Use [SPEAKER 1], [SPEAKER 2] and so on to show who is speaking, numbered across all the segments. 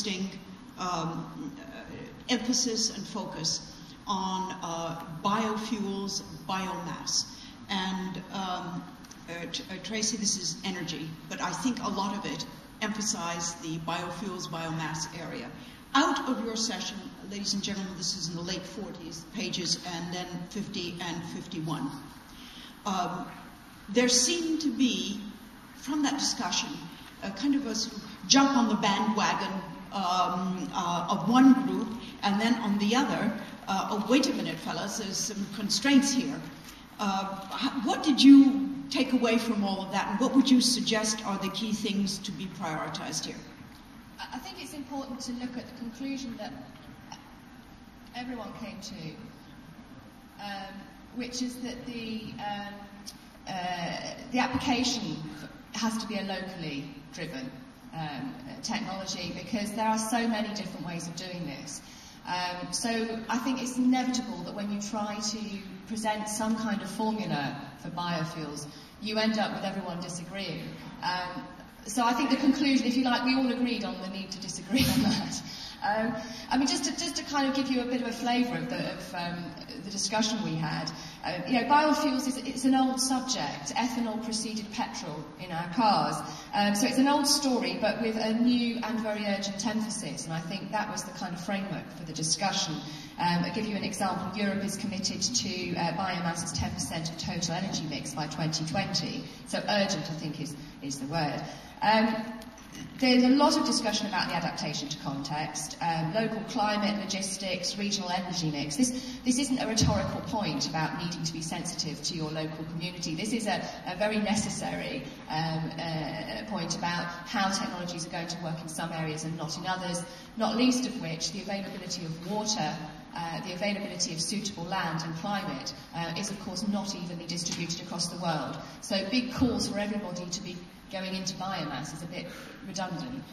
[SPEAKER 1] interesting emphasis and focus on biofuels, biomass. And Tracey, this is energy, but I think a lot of it emphasized the biofuels, biomass area. Out of your session, ladies and gentlemen, this is in the late 40s pages, and then 50 and 51. There seemed to be, from that discussion, a kind of a sort of jump on the bandwagon of one group, and then on the other, oh, wait a minute, fellas, there's some constraints here. What did you take away from all of that, and what would you suggest are the key things to be prioritized here?
[SPEAKER 2] I think it's important to look at the conclusion that everyone came to, which is that the application has to be a locally driven technology, because there are so many different ways of doing this. So I think it's inevitable that when you try to present some kind of formula for biofuels, you end up with everyone disagreeing. So I think the conclusion, if you like, we all agreed on the need to disagree on that. I mean, just to kind of give you a bit of a flavour of the discussion we had, you know, biofuels it's an old subject. Ethanol preceded petrol in our cars, so it's an old story, but with a new and very urgent emphasis. And I think that was the kind of framework for the discussion. I'll give you an example. Europe is committed to biomass as 10% of total energy mix by 2020. So urgent, I think, is the word. There's a lot of discussion about the adaptation to context, local climate, logistics, regional energy mix. This isn't a rhetorical point about needing to be sensitive to your local community. This is a very necessary point about how technologies are going to work in some areas and not in others, not least of which the availability of water, the availability of suitable land and climate is, of course, not evenly distributed across the world. So big calls for everybody to be going into biomass is a bit redundant.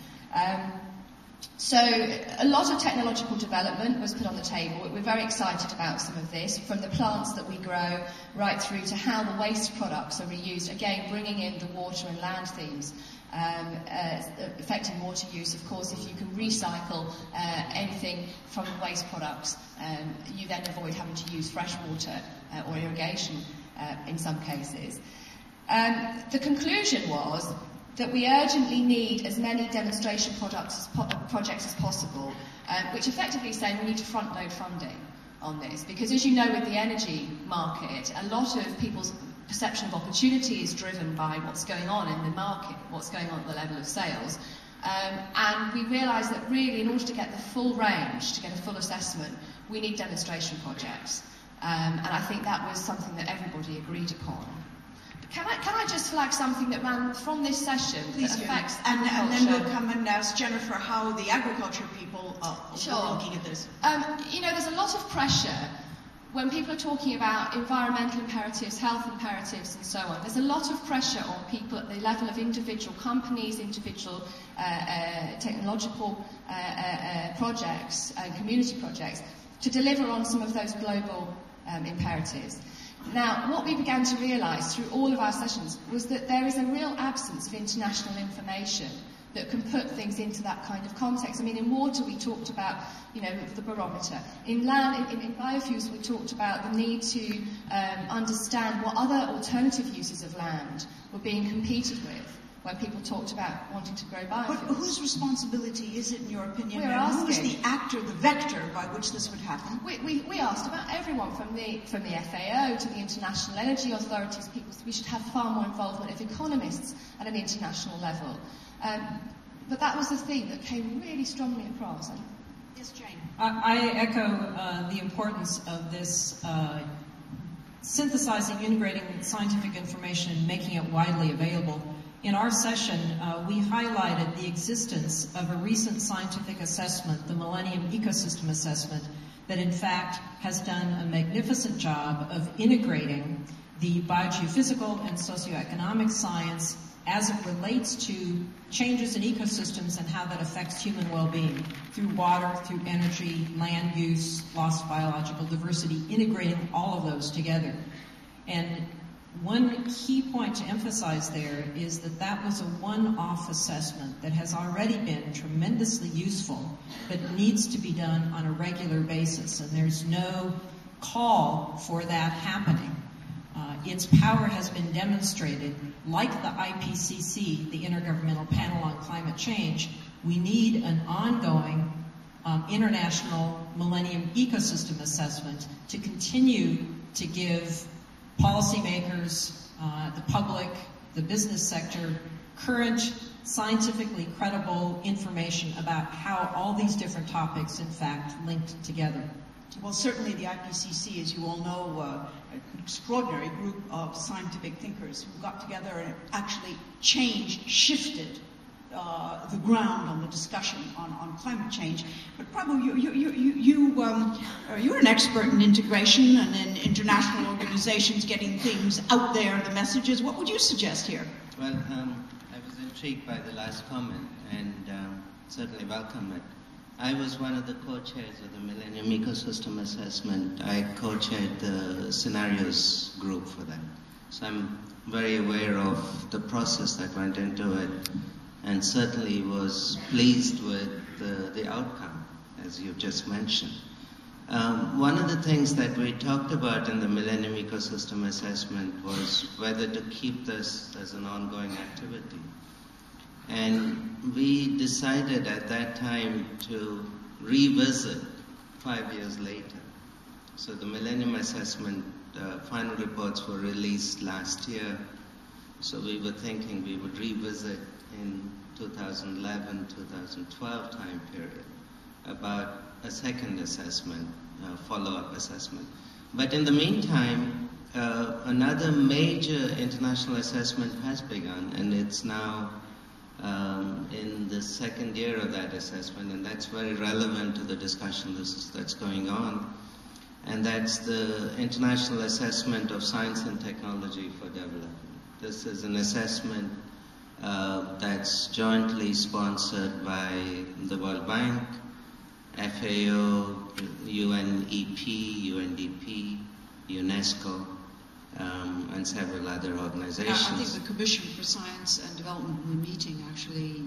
[SPEAKER 2] So a lot of technological development was put on the table. We're very excited about some of this, from the plants that we grow right through to how the waste products are reused, again bringing in the water and land themes. Affecting water use, of course, if you can recycle anything from the waste products, you then avoid having to use fresh water or irrigation in some cases. The conclusion was that we urgently need as many demonstration projects as possible, which effectively is saying we need to front-load funding on this, because as you know, with the energy market, a lot of people's perception of opportunity is driven by what's going on in the market, what's going on at the level of sales. And we realised that really, in order to get the full range, to get a full assessment, we need demonstration projects. And I think that was something that everybody agreed upon. Can I just flag something that ran from this session that affects agriculture?
[SPEAKER 1] And then we'll come and ask Jennifer how the agriculture people are looking at this.
[SPEAKER 2] You know, there's a lot of pressure when people are talking about environmental imperatives, health imperatives, and so on. There's a lot of pressure on people at the level of individual companies, individual technological projects, community projects, to deliver on some of those global imperatives. Now, what we began to realise through all of our sessions was that there is a real absence of international information that can put things into that kind of context. I mean, in water we talked about, you know, the barometer. In land, in biofuels we talked about the need to understand what other alternative uses of land were being competed with when people talked about wanting to grow biofuels.
[SPEAKER 1] But whose responsibility is it, in your opinion?
[SPEAKER 2] We're asking.
[SPEAKER 1] Who is the actor, the vector by which this would happen?
[SPEAKER 2] We asked about everyone, from the FAO to the international energy authorities. We should have far more involvement of economists at an international level. But that was the theme that came really strongly across.
[SPEAKER 1] Yes, Jane.
[SPEAKER 3] I echo the importance of this synthesizing, integrating scientific information and making it widely available. In our session, we highlighted the existence of a recent scientific assessment, the Millennium Ecosystem Assessment, that in fact has done a magnificent job of integrating the biogeophysical and socioeconomic science as it relates to changes in ecosystems and how that affects human well-being through water, through energy, land use, loss of biological diversity, integrating all of those together. And One key point to emphasize there is that that was a one-off assessment that has already been tremendously useful, but needs to be done on a regular basis, and there's no call for that happening. Its power has been demonstrated. Like the IPCC, the Intergovernmental Panel on Climate Change, we need an ongoing international Millennium Ecosystem Assessment to continue to give policymakers, the public, the business sector, current, scientifically credible information about how all these different topics, in fact, linked together.
[SPEAKER 1] Well, certainly the IPCC, as you all know, an extraordinary group of scientific thinkers who got together and actually shifted the ground on the discussion on climate change. But Prabhu, you're an expert in integration and in international organizations getting things out there, the messages. What would you suggest here?
[SPEAKER 4] Well, I was intrigued by the last comment and certainly welcome it. I was one of the co-chairs of the Millennium Ecosystem Assessment. I co-chaired the scenarios group for that. So I'm very aware of the process that went into it, and certainly was pleased with the outcome, as you've just mentioned. One of the things that we talked about in the Millennium Ecosystem Assessment was whether to keep this as an ongoing activity. And we decided at that time to revisit 5 years later. So the Millennium Assessment final reports were released last year. So we were thinking we would revisit in 2011, 2012 time period about a second assessment, follow-up assessment. But in the meantime, another major international assessment has begun, and it's now in the second year of that assessment, and that's very relevant to the discussion that's going on. And that's the International Assessment of Science and Technology for Development. This is an assessment that's jointly sponsored by the World Bank, FAO, UNEP, UNDP, UNESCO, and several other organizations.
[SPEAKER 1] I think the Commission for Science and Development will be meeting actually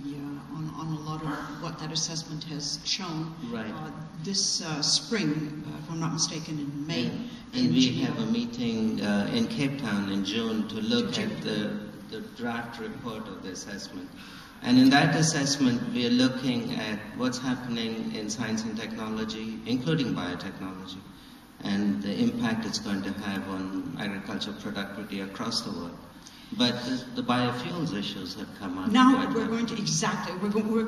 [SPEAKER 1] on a lot of what that assessment has shown.
[SPEAKER 4] Right.
[SPEAKER 1] This spring, if I'm not mistaken, in May.
[SPEAKER 4] And we have a meeting in Cape Town in June to look at the draft report of the assessment. And in that assessment, we are looking at what's happening in science and technology, including biotechnology, and the impact it's going to have on agricultural productivity across the world. But the biofuels issues have come up.
[SPEAKER 1] Now we're going to, exactly, we're